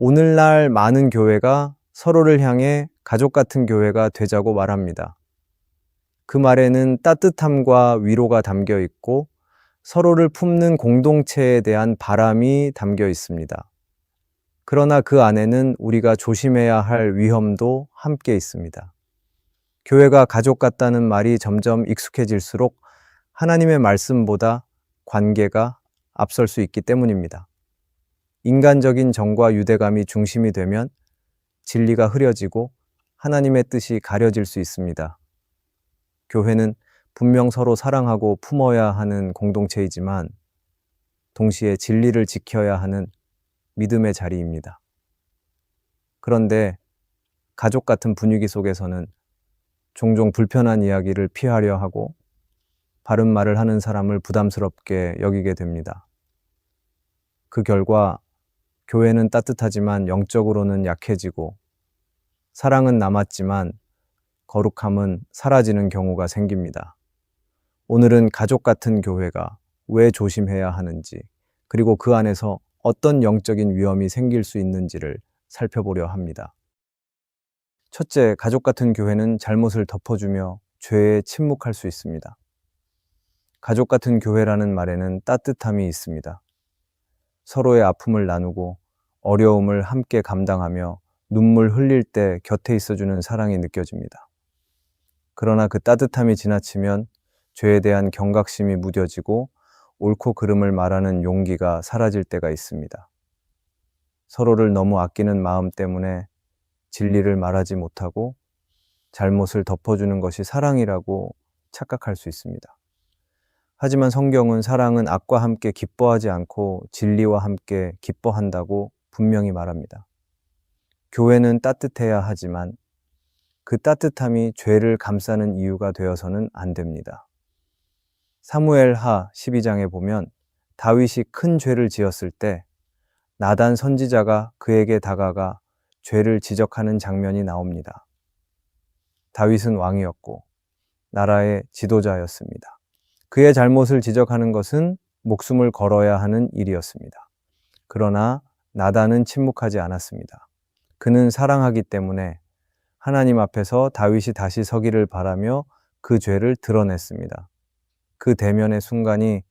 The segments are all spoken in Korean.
오늘날 많은 교회가 서로를 향해 가족 같은 교회가 되자고 말합니다. 그 말에는 따뜻함과 위로가 담겨 있고 서로를 품는 공동체에 대한 바람이 담겨 있습니다. 그러나 그 안에는 우리가 조심해야 할 위험도 함께 있습니다. 교회가 가족 같다는 말이 점점 익숙해질수록 하나님의 말씀보다 관계가 앞설 수 있기 때문입니다. 인간적인 정과 유대감이 중심이 되면 진리가 흐려지고 하나님의 뜻이 가려질 수 있습니다. 교회는 분명 서로 사랑하고 품어야 하는 공동체이지만 동시에 진리를 지켜야 하는 믿음의 자리입니다. 그런데 가족 같은 분위기 속에서는 종종 불편한 이야기를 피하려 하고 바른 말을 하는 사람을 부담스럽게 여기게 됩니다. 그 결과 교회는 따뜻하지만 영적으로는 약해지고 사랑은 남았지만 거룩함은 사라지는 경우가 생깁니다. 오늘은 가족 같은 교회가 왜 조심해야 하는지, 그리고 그 안에서 어떤 영적인 위험이 생길 수 있는지를 살펴보려 합니다. 첫째, 가족 같은 교회는 잘못을 덮어주며 죄에 침묵할 수 있습니다. 가족 같은 교회라는 말에는 따뜻함이 있습니다. 서로의 아픔을 나누고 어려움을 함께 감당하며 눈물 흘릴 때 곁에 있어주는 사랑이 느껴집니다. 그러나 그 따뜻함이 지나치면 죄에 대한 경각심이 무뎌지고 옳고 그름을 말하는 용기가 사라질 때가 있습니다. 서로를 너무 아끼는 마음 때문에 진리를 말하지 못하고 잘못을 덮어주는 것이 사랑이라고 착각할 수 있습니다. 하지만 성경은 사랑은 악과 함께 기뻐하지 않고 진리와 함께 기뻐한다고 분명히 말합니다. 교회는 따뜻해야 하지만 그 따뜻함이 죄를 감싸는 이유가 되어서는 안 됩니다. 사무엘하 12장에 보면 다윗이 큰 죄를 지었을 때 나단 선지자가 그에게 다가가 죄를 지적하는 장면이 나옵니다. 다윗은 왕이었고 나라의 지도자였습니다. 그의 잘못을 지적하는 것은 목숨을 걸어야 하는 일이었습니다. 그러나 나단은 침묵하지 않았습니다. 그는 사랑하기 때문에 하나님 앞에서 다윗이 다시 서기를 바라며 그 죄를 드러냈습니다. 그 대면의 순간이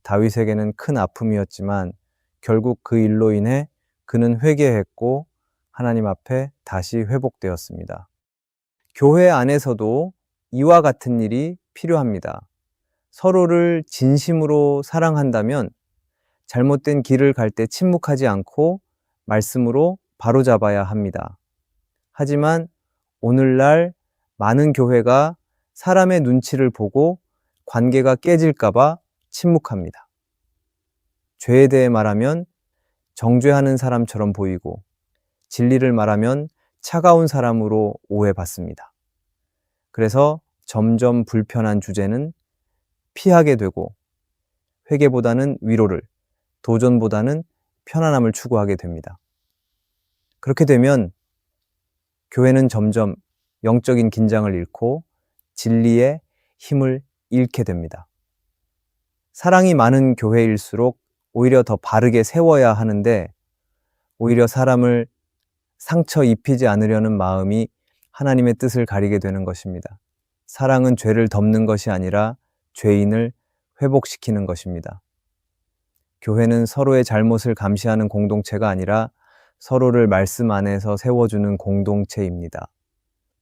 다윗에게는 큰 아픔이었지만 결국 그 일로 인해 그는 회개했고 하나님 앞에 다시 회복되었습니다. 교회 안에서도 이와 같은 일이 필요합니다. 서로를 진심으로 사랑한다면 잘못된 길을 갈 때 침묵하지 않고 말씀으로 바로잡아야 합니다. 하지만 오늘날 많은 교회가 사람의 눈치를 보고 관계가 깨질까봐 침묵합니다. 죄에 대해 말하면 정죄하는 사람처럼 보이고 진리를 말하면 차가운 사람으로 오해받습니다. 그래서 점점 불편한 주제는 피하게 되고 회개보다는 위로를, 도전보다는 편안함을 추구하게 됩니다. 그렇게 되면 교회는 점점 영적인 긴장을 잃고 진리의 힘을 잃게 됩니다. 사랑이 많은 교회일수록 오히려 더 바르게 세워야 하는데 오히려 사람을 상처 입히지 않으려는 마음이 하나님의 뜻을 가리게 되는 것입니다. 사랑은 죄를 덮는 것이 아니라 죄인을 회복시키는 것입니다. 교회는 서로의 잘못을 감시하는 공동체가 아니라 서로를 말씀 안에서 세워주는 공동체입니다.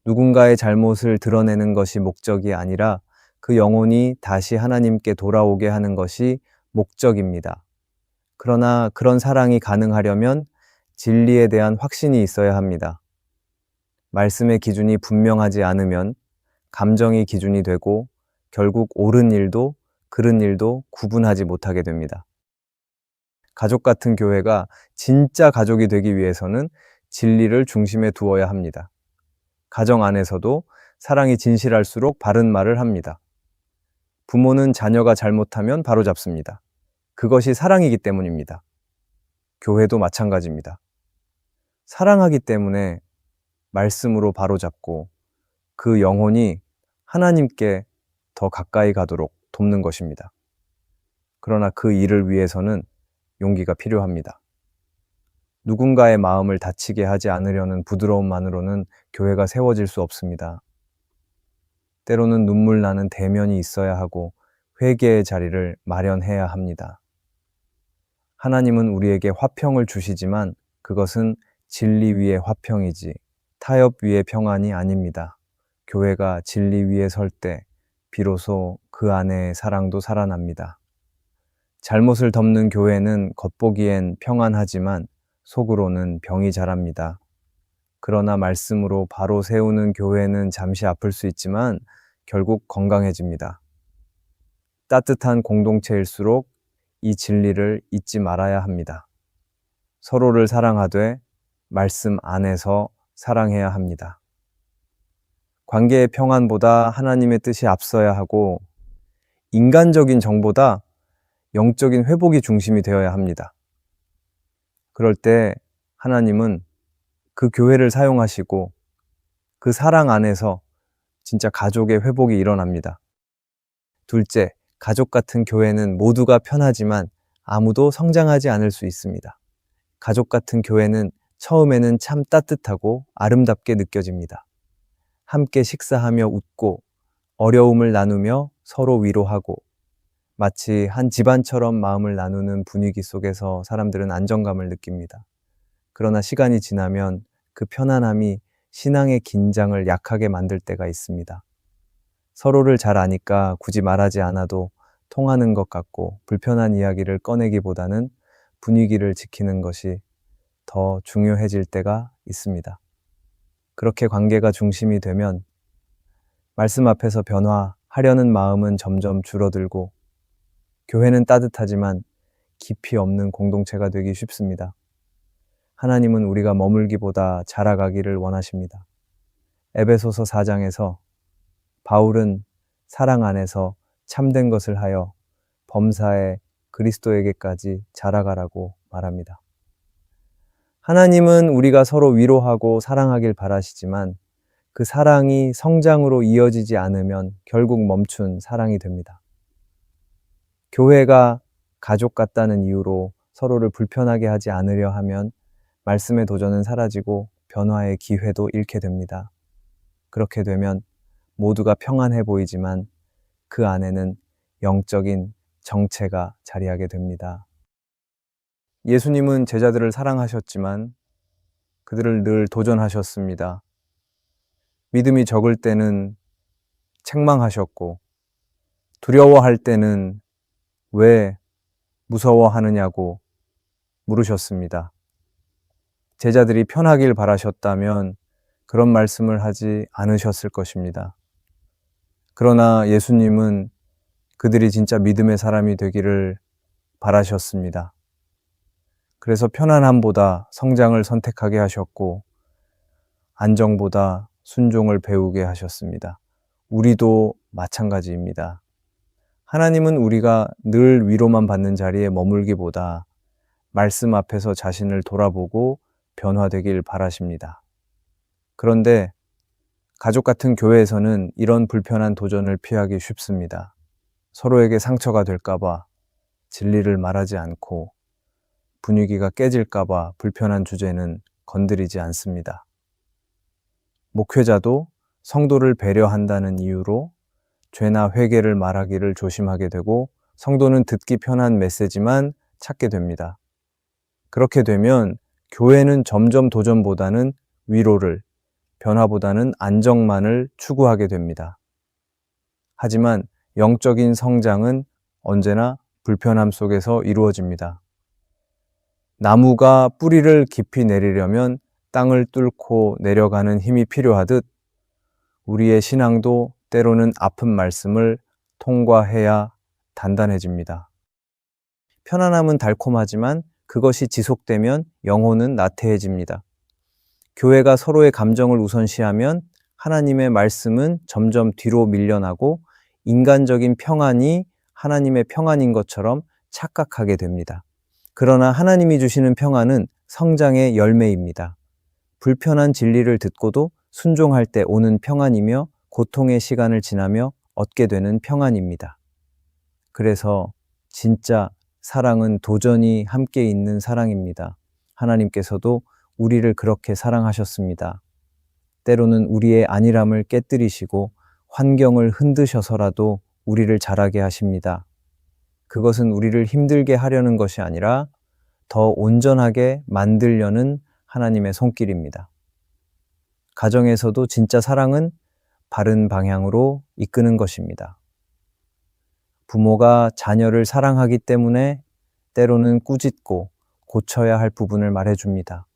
누군가의 잘못을 드러내는 것이 목적이 아니라 그 영혼이 다시 하나님께 돌아오게 하는 것이 목적입니다. 그러나 그런 사랑이 가능하려면 진리에 대한 확신이 있어야 합니다. 말씀의 기준이 분명하지 않으면 감정이 기준이 되고 결국 옳은 일도 그른 일도 구분하지 못하게 됩니다. 가족 같은 교회가 진짜 가족이 되기 위해서는 진리를 중심에 두어야 합니다. 가정 안에서도 사랑이 진실할수록 바른 말을 합니다. 부모는 자녀가 잘못하면 바로잡습니다. 그것이 사랑이기 때문입니다. 교회도 마찬가지입니다. 사랑하기 때문에 말씀으로 바로잡고 그 영혼이 하나님께 더 가까이 가도록 돕는 것입니다. 그러나 그 일을 위해서는 용기가 필요합니다. 누군가의 마음을 다치게 하지 않으려는 부드러움만으로는 교회가 세워질 수 없습니다. 때로는 눈물 나는 대면이 있어야 하고 회개의 자리를 마련해야 합니다. 하나님은 우리에게 화평을 주시지만 그것은 진리 위의 화평이지 타협 위의 평안이 아닙니다. 교회가 진리 위에 설 때 비로소 그 안에 사랑도 살아납니다. 잘못을 덮는 교회는 겉보기엔 평안하지만 속으로는 병이 자랍니다. 그러나 말씀으로 바로 세우는 교회는 잠시 아플 수 있지만 결국 건강해집니다. 따뜻한 공동체일수록 이 진리를 잊지 말아야 합니다. 서로를 사랑하되 말씀 안에서 사랑해야 합니다. 관계의 평안보다 하나님의 뜻이 앞서야 하고 인간적인 정보다 영적인 회복이 중심이 되어야 합니다. 그럴 때 하나님은 그 교회를 사용하시고 그 사랑 안에서 진짜 가족의 회복이 일어납니다. 둘째, 가족 같은 교회는 모두가 편하지만 아무도 성장하지 않을 수 있습니다. 가족 같은 교회는 처음에는 참 따뜻하고 아름답게 느껴집니다. 함께 식사하며 웃고 어려움을 나누며 서로 위로하고 마치 한 집안처럼 마음을 나누는 분위기 속에서 사람들은 안정감을 느낍니다. 그러나 시간이 지나면 그 편안함이 신앙의 긴장을 약하게 만들 때가 있습니다. 서로를 잘 아니까 굳이 말하지 않아도 통하는 것 같고 불편한 이야기를 꺼내기보다는 분위기를 지키는 것이 더 중요해질 때가 있습니다. 그렇게 관계가 중심이 되면 말씀 앞에서 변화하려는 마음은 점점 줄어들고 교회는 따뜻하지만 깊이 없는 공동체가 되기 쉽습니다. 하나님은 우리가 머물기보다 자라가기를 원하십니다. 에베소서 4장에서 바울은 사랑 안에서 참된 것을 하여 범사에 그리스도에게까지 자라가라고 말합니다. 하나님은 우리가 서로 위로하고 사랑하길 바라시지만 그 사랑이 성장으로 이어지지 않으면 결국 멈춘 사랑이 됩니다. 교회가 가족 같다는 이유로 서로를 불편하게 하지 않으려 하면 말씀의 도전은 사라지고 변화의 기회도 잃게 됩니다. 그렇게 되면 모두가 평안해 보이지만 그 안에는 영적인 정체가 자리하게 됩니다. 예수님은 제자들을 사랑하셨지만 그들을 늘 도전하셨습니다. 믿음이 적을 때는 책망하셨고 두려워할 때는 왜 무서워하느냐고 물으셨습니다. 제자들이 편하길 바라셨다면 그런 말씀을 하지 않으셨을 것입니다. 그러나 예수님은 그들이 진짜 믿음의 사람이 되기를 바라셨습니다. 그래서 편안함보다 성장을 선택하게 하셨고 안정보다 순종을 배우게 하셨습니다. 우리도 마찬가지입니다. 하나님은 우리가 늘 위로만 받는 자리에 머물기보다 말씀 앞에서 자신을 돌아보고 변화되길 바라십니다. 그런데 가족 같은 교회에서는 이런 불편한 도전을 피하기 쉽습니다. 서로에게 상처가 될까봐 진리를 말하지 않고 분위기가 깨질까봐 불편한 주제는 건드리지 않습니다. 목회자도 성도를 배려한다는 이유로 죄나 회개를 말하기를 조심하게 되고 성도는 듣기 편한 메시지만 찾게 됩니다. 그렇게 되면 교회는 점점 도전보다는 위로를, 변화보다는 안정만을 추구하게 됩니다. 하지만 영적인 성장은 언제나 불편함 속에서 이루어집니다. 나무가 뿌리를 깊이 내리려면 땅을 뚫고 내려가는 힘이 필요하듯 우리의 신앙도 때로는 아픈 말씀을 통과해야 단단해집니다. 편안함은 달콤하지만 그것이 지속되면 영혼은 나태해집니다. 교회가 서로의 감정을 우선시하면 하나님의 말씀은 점점 뒤로 밀려나고 인간적인 평안이 하나님의 평안인 것처럼 착각하게 됩니다. 그러나 하나님이 주시는 평안은 성장의 열매입니다. 불편한 진리를 듣고도 순종할 때 오는 평안이며 고통의 시간을 지나며 얻게 되는 평안입니다. 그래서 진짜 사랑은 도전이 함께 있는 사랑입니다. 하나님께서도 우리를 그렇게 사랑하셨습니다. 때로는 우리의 안일함을 깨뜨리시고 환경을 흔드셔서라도 우리를 자라게 하십니다. 그것은 우리를 힘들게 하려는 것이 아니라 더 온전하게 만들려는 하나님의 손길입니다. 가정에서도 진짜 사랑은 바른 방향으로 이끄는 것입니다. 부모가 자녀를 사랑하기 때문에 때로는 꾸짖고 고쳐야 할 부분을 말해줍니다.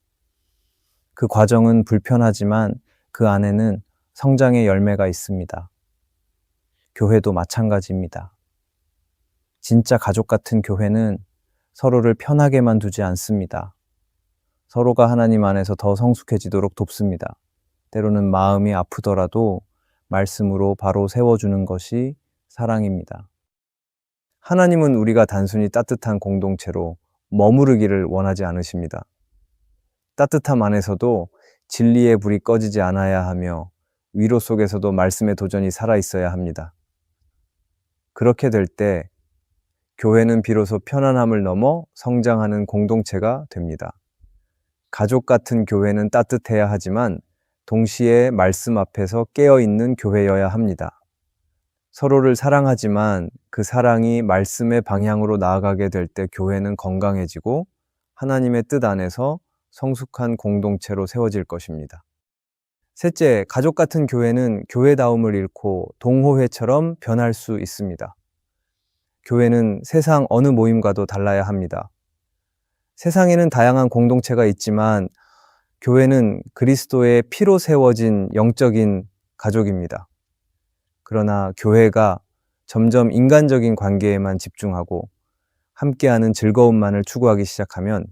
그 과정은 불편하지만 그 안에는 성장의 열매가 있습니다. 교회도 마찬가지입니다. 진짜 가족 같은 교회는 서로를 편하게만 두지 않습니다. 서로가 하나님 안에서 더 성숙해지도록 돕습니다. 때로는 마음이 아프더라도 말씀으로 바로 세워주는 것이 사랑입니다. 하나님은 우리가 단순히 따뜻한 공동체로 머무르기를 원하지 않으십니다. 따뜻함 안에서도 진리의 불이 꺼지지 않아야 하며 위로 속에서도 말씀의 도전이 살아있어야 합니다. 그렇게 될 때 교회는 비로소 편안함을 넘어 성장하는 공동체가 됩니다. 가족 같은 교회는 따뜻해야 하지만 동시에 말씀 앞에서 깨어있는 교회여야 합니다. 서로를 사랑하지만 그 사랑이 말씀의 방향으로 나아가게 될 때 교회는 건강해지고 하나님의 뜻 안에서 성숙한 공동체로 세워질 것입니다. 셋째, 가족 같은 교회는 교회다움을 잃고 동호회처럼 변할 수 있습니다. 교회는 세상 어느 모임과도 달라야 합니다. 세상에는 다양한 공동체가 있지만 교회는 그리스도의 피로 세워진 영적인 가족입니다. 그러나 교회가 점점 인간적인 관계에만 집중하고 함께하는 즐거움만을 추구하기 시작하면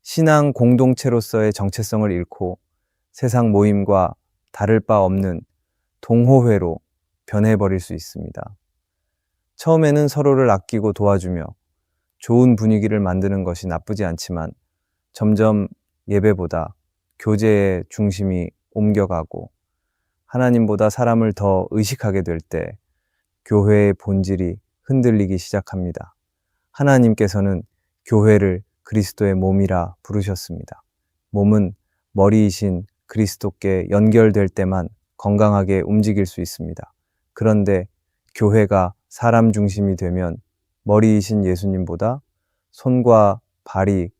신앙 공동체로서의 정체성을 잃고 세상 모임과 다를 바 없는 동호회로 변해버릴 수 있습니다. 처음에는 서로를 아끼고 도와주며 좋은 분위기를 만드는 것이 나쁘지 않지만 점점 예배보다 교제의 중심이 옮겨가고 하나님보다 사람을 더 의식하게 될 때 교회의 본질이 흔들리기 시작합니다. 하나님께서는 교회를 그리스도의 몸이라 부르셨습니다. 몸은 머리이신 그리스도께 연결될 때만 건강하게 움직일 수 있습니다. 그런데 교회가 사람 중심이 되면 머리이신 예수님보다 손과 발이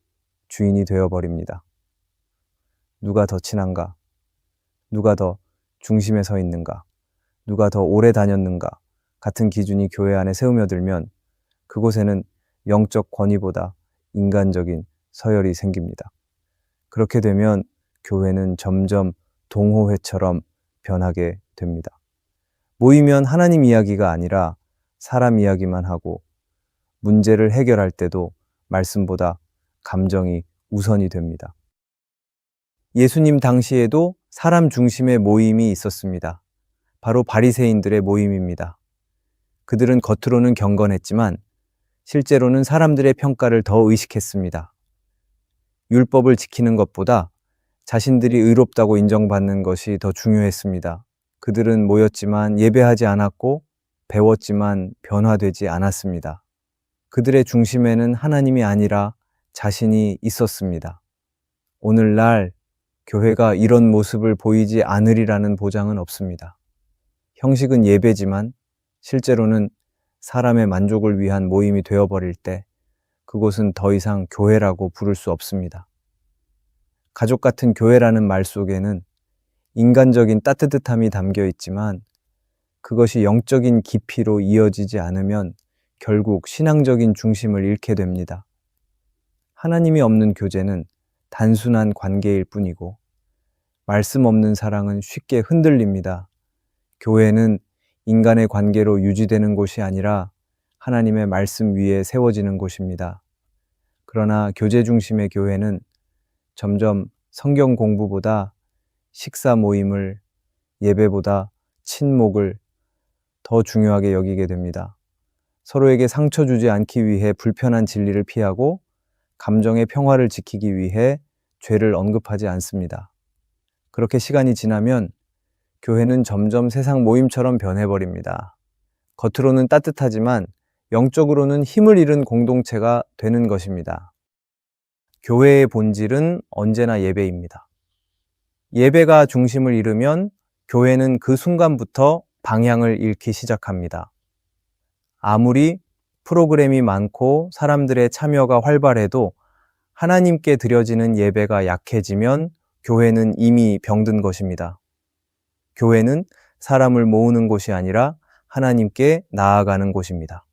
주인이 되어버립니다. 누가 더 친한가? 누가 더 중심에 서 있는가? 누가 더 오래 다녔는가? 같은 기준이 교회 안에 세우며들면 그곳에는 영적 권위보다 인간적인 서열이 생깁니다. 그렇게 되면 교회는 점점 동호회처럼 변하게 됩니다. 모이면 하나님 이야기가 아니라 사람 이야기만 하고 문제를 해결할 때도 말씀보다 감정이 우선이 됩니다. 예수님 당시에도 사람 중심의 모임이 있었습니다. 바로 바리새인들의 모임입니다. 그들은 겉으로는 경건했지만 실제로는 사람들의 평가를 더 의식했습니다. 율법을 지키는 것보다 자신들이 의롭다고 인정받는 것이 더 중요했습니다. 그들은 모였지만 예배하지 않았고 배웠지만 변화되지 않았습니다. 그들의 중심에는 하나님이 아니라 자신이 있었습니다. 오늘날 교회가 이런 모습을 보이지 않으리라는 보장은 없습니다. 형식은 예배지만 실제로는 사람의 만족을 위한 모임이 되어버릴 때 그곳은 더 이상 교회라고 부를 수 없습니다. 가족 같은 교회라는 말 속에는 인간적인 따뜻함이 담겨 있지만 그것이 영적인 깊이로 이어지지 않으면 결국 신앙적인 중심을 잃게 됩니다. 하나님이 없는 교제는 단순한 관계일 뿐이고 말씀 없는 사랑은 쉽게 흔들립니다. 교회는 인간의 관계로 유지되는 곳이 아니라 하나님의 말씀 위에 세워지는 곳입니다. 그러나 교제 중심의 교회는 점점 성경 공부보다 식사 모임을, 예배보다 친목을 더 중요하게 여기게 됩니다. 서로에게 상처 주지 않기 위해 불편한 진리를 피하고 감정의 평화를 지키기 위해 죄를 언급하지 않습니다. 그렇게 시간이 지나면 교회는 점점 세상 모임처럼 변해버립니다. 겉으로는 따뜻하지만 영적으로는 힘을 잃은 공동체가 되는 것입니다. 교회의 본질은 언제나 예배입니다. 예배가 중심을 잃으면 교회는 그 순간부터 방향을 잃기 시작합니다. 아무리 프로그램이 많고 사람들의 참여가 활발해도 하나님께 드려지는 예배가 약해지면 교회는 이미 병든 것입니다. 교회는 사람을 모으는 곳이 아니라 하나님께 나아가는 곳입니다.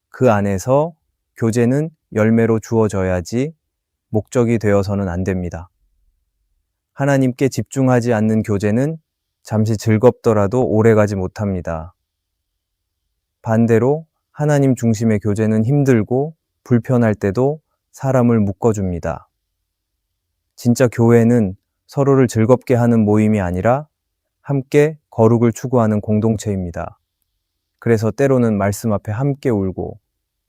그 안에서 교제는 열매로 주어져야지 목적이 되어서는 안 됩니다. 하나님께 집중하지 않는 교제는 잠시 즐겁더라도 오래가지 못합니다. 반대로 하나님 중심의 교제는 힘들고 불편할 때도 사람을 묶어줍니다. 진짜 교회는 서로를 즐겁게 하는 모임이 아니라 함께 거룩을 추구하는 공동체입니다. 그래서 때로는 말씀 앞에 함께 울고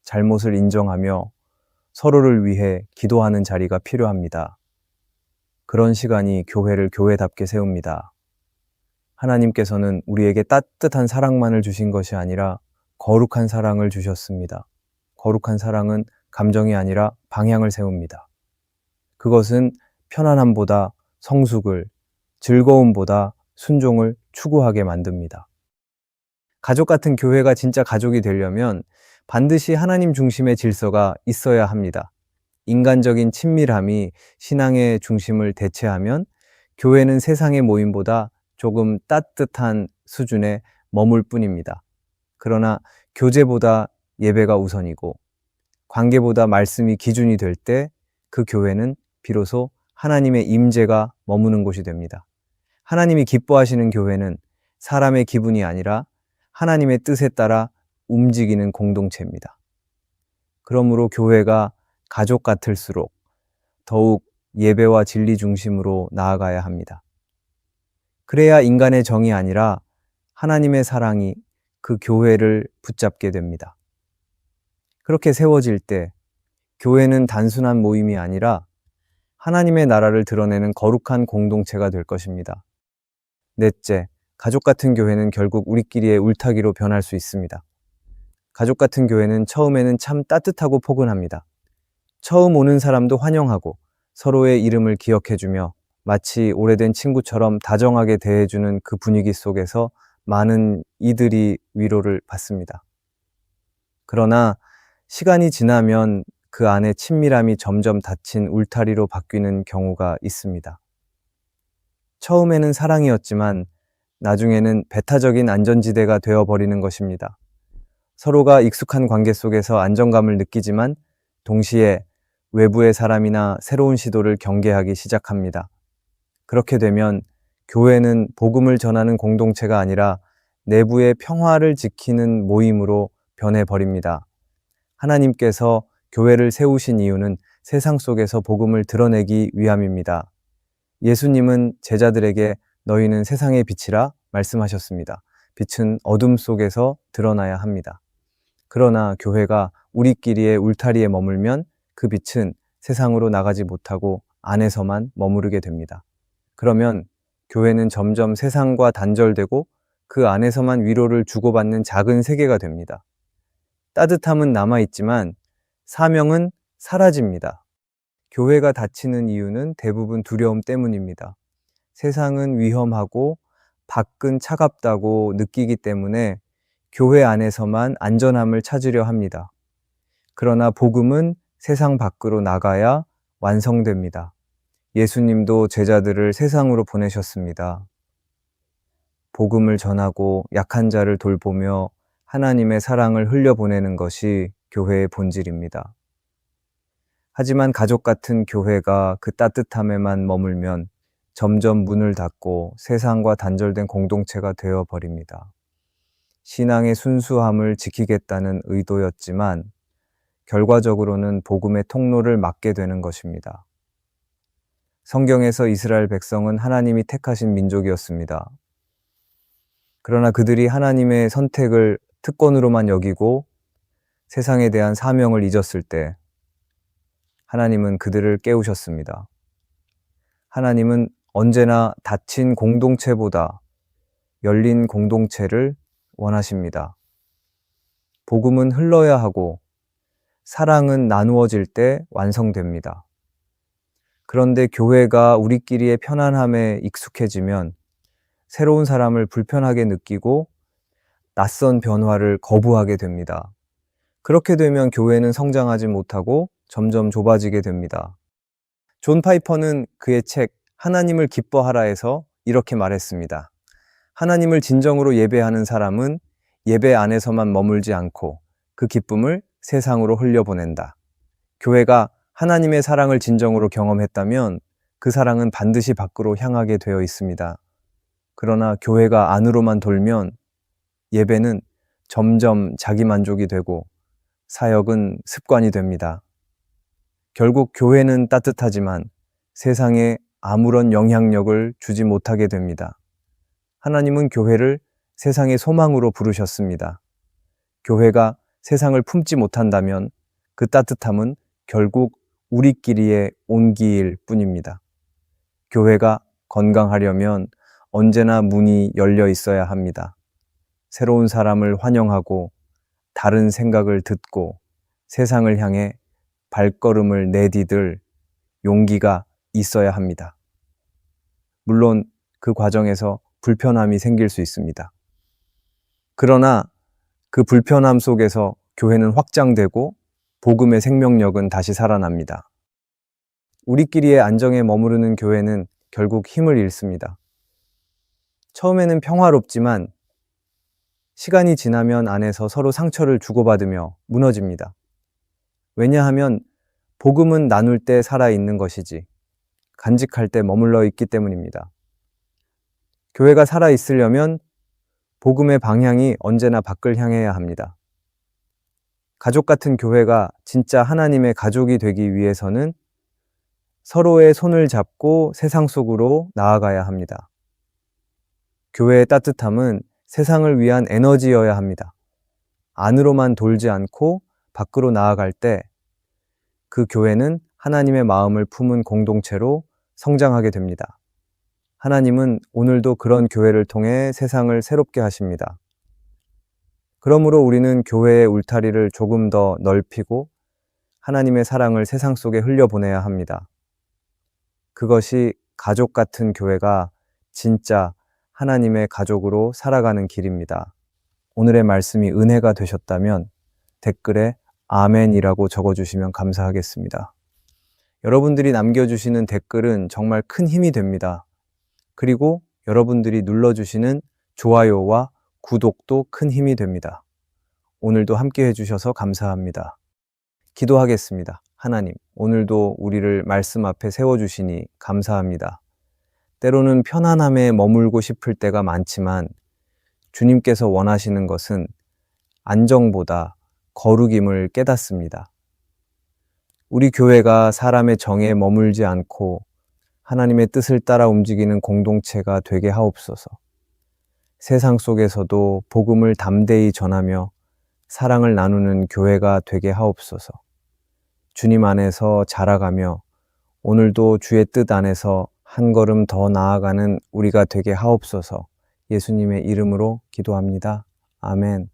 잘못을 인정하며 서로를 위해 기도하는 자리가 필요합니다. 그런 시간이 교회를 교회답게 세웁니다. 하나님께서는 우리에게 따뜻한 사랑만을 주신 것이 아니라 거룩한 사랑을 주셨습니다. 거룩한 사랑은 감정이 아니라 방향을 세웁니다. 그것은 편안함보다 성숙을, 즐거움보다 순종을 추구하게 만듭니다. 가족 같은 교회가 진짜 가족이 되려면 반드시 하나님 중심의 질서가 있어야 합니다. 인간적인 친밀함이 신앙의 중심을 대체하면 교회는 세상의 모임보다 조금 따뜻한 수준에 머물 뿐입니다. 그러나 교제보다 예배가 우선이고 관계보다 말씀이 기준이 될 때 그 교회는 비로소 하나님의 임재가 머무는 곳이 됩니다. 하나님이 기뻐하시는 교회는 사람의 기분이 아니라 하나님의 뜻에 따라 움직이는 공동체입니다. 그러므로 교회가 가족 같을수록 더욱 예배와 진리 중심으로 나아가야 합니다. 그래야 인간의 정이 아니라 하나님의 사랑이 그 교회를 붙잡게 됩니다. 그렇게 세워질 때 교회는 단순한 모임이 아니라 하나님의 나라를 드러내는 거룩한 공동체가 될 것입니다. 넷째, 가족 같은 교회는 결국 우리끼리의 울타기로 변할 수 있습니다. 가족 같은 교회는 처음에는 참 따뜻하고 포근합니다. 처음 오는 사람도 환영하고 서로의 이름을 기억해주며 마치 오래된 친구처럼 다정하게 대해주는 그 분위기 속에서 많은 이들이 위로를 받습니다. 그러나 시간이 지나면 그 안에 친밀함이 점점 닫힌 울타리로 바뀌는 경우가 있습니다. 처음에는 사랑이었지만 나중에는 배타적인 안전지대가 되어버리는 것입니다. 서로가 익숙한 관계 속에서 안정감을 느끼지만 동시에 외부의 사람이나 새로운 시도를 경계하기 시작합니다. 그렇게 되면 교회는 복음을 전하는 공동체가 아니라 내부의 평화를 지키는 모임으로 변해버립니다. 하나님께서 교회를 세우신 이유는 세상 속에서 복음을 드러내기 위함입니다. 예수님은 제자들에게 너희는 세상의 빛이라 말씀하셨습니다. 빛은 어둠 속에서 드러나야 합니다. 그러나 교회가 우리끼리의 울타리에 머물면 그 빛은 세상으로 나가지 못하고 안에서만 머무르게 됩니다. 그러면 교회는 점점 세상과 단절되고 그 안에서만 위로를 주고받는 작은 세계가 됩니다. 따뜻함은 남아있지만 사명은 사라집니다. 교회가 닫히는 이유는 대부분 두려움 때문입니다. 세상은 위험하고 밖은 차갑다고 느끼기 때문에 교회 안에서만 안전함을 찾으려 합니다. 그러나 복음은 세상 밖으로 나가야 완성됩니다. 예수님도 제자들을 세상으로 보내셨습니다. 복음을 전하고 약한 자를 돌보며 하나님의 사랑을 흘려보내는 것이 교회의 본질입니다. 하지만 가족 같은 교회가 그 따뜻함에만 머물면 점점 문을 닫고 세상과 단절된 공동체가 되어버립니다. 신앙의 순수함을 지키겠다는 의도였지만 결과적으로는 복음의 통로를 막게 되는 것입니다. 성경에서 이스라엘 백성은 하나님이 택하신 민족이었습니다. 그러나 그들이 하나님의 선택을 특권으로만 여기고 세상에 대한 사명을 잊었을 때 하나님은 그들을 깨우셨습니다. 하나님은 언제나 닫힌 공동체보다 열린 공동체를 원하십니다. 복음은 흘러야 하고 사랑은 나누어질 때 완성됩니다. 그런데 교회가 우리끼리의 편안함에 익숙해지면 새로운 사람을 불편하게 느끼고 낯선 변화를 거부하게 됩니다. 그렇게 되면 교회는 성장하지 못하고 점점 좁아지게 됩니다. 존 파이퍼는 그의 책 하나님을 기뻐하라에서 이렇게 말했습니다. 하나님을 진정으로 예배하는 사람은 예배 안에서만 머물지 않고 그 기쁨을 세상으로 흘려보낸다. 교회가 하나님의 사랑을 진정으로 경험했다면 그 사랑은 반드시 밖으로 향하게 되어 있습니다. 그러나 교회가 안으로만 돌면 예배는 점점 자기만족이 되고 사역은 습관이 됩니다. 결국 교회는 따뜻하지만 세상에 아무런 영향력을 주지 못하게 됩니다. 하나님은 교회를 세상의 소망으로 부르셨습니다. 교회가 세상을 품지 못한다면 그 따뜻함은 결국 우리끼리의 온기일 뿐입니다. 교회가 건강하려면 언제나 문이 열려 있어야 합니다. 새로운 사람을 환영하고 다른 생각을 듣고 세상을 향해 발걸음을 내디딜 용기가 있어야 합니다. 물론 그 과정에서 불편함이 생길 수 있습니다. 그러나 그 불편함 속에서 교회는 확장되고 복음의 생명력은 다시 살아납니다. 우리끼리의 안정에 머무르는 교회는 결국 힘을 잃습니다. 처음에는 평화롭지만 시간이 지나면 안에서 서로 상처를 주고받으며 무너집니다. 왜냐하면 복음은 나눌 때 살아있는 것이지 간직할 때 머물러 있기 때문입니다. 교회가 살아있으려면 복음의 방향이 언제나 밖을 향해야 합니다. 가족 같은 교회가 진짜 하나님의 가족이 되기 위해서는 서로의 손을 잡고 세상 속으로 나아가야 합니다. 교회의 따뜻함은 세상을 위한 에너지여야 합니다. 안으로만 돌지 않고 밖으로 나아갈 때 그 교회는 하나님의 마음을 품은 공동체로 성장하게 됩니다. 하나님은 오늘도 그런 교회를 통해 세상을 새롭게 하십니다. 그러므로 우리는 교회의 울타리를 조금 더 넓히고 하나님의 사랑을 세상 속에 흘려보내야 합니다. 그것이 가족 같은 교회가 진짜 하나님의 가족으로 살아가는 길입니다. 오늘의 말씀이 은혜가 되셨다면 댓글에 아멘이라고 적어주시면 감사하겠습니다. 여러분들이 남겨주시는 댓글은 정말 큰 힘이 됩니다. 그리고 여러분들이 눌러주시는 좋아요와 구독도 큰 힘이 됩니다. 오늘도 함께 해주셔서 감사합니다. 기도하겠습니다. 하나님, 오늘도 우리를 말씀 앞에 세워주시니 감사합니다. 때로는 편안함에 머물고 싶을 때가 많지만 주님께서 원하시는 것은 안정보다 거룩임을 깨닫습니다. 우리 교회가 사람의 정에 머물지 않고 하나님의 뜻을 따라 움직이는 공동체가 되게 하옵소서. 세상 속에서도 복음을 담대히 전하며 사랑을 나누는 교회가 되게 하옵소서. 주님 안에서 자라가며 오늘도 주의 뜻 안에서 한 걸음 더 나아가는 우리가 되게 하옵소서. 예수님의 이름으로 기도합니다. 아멘.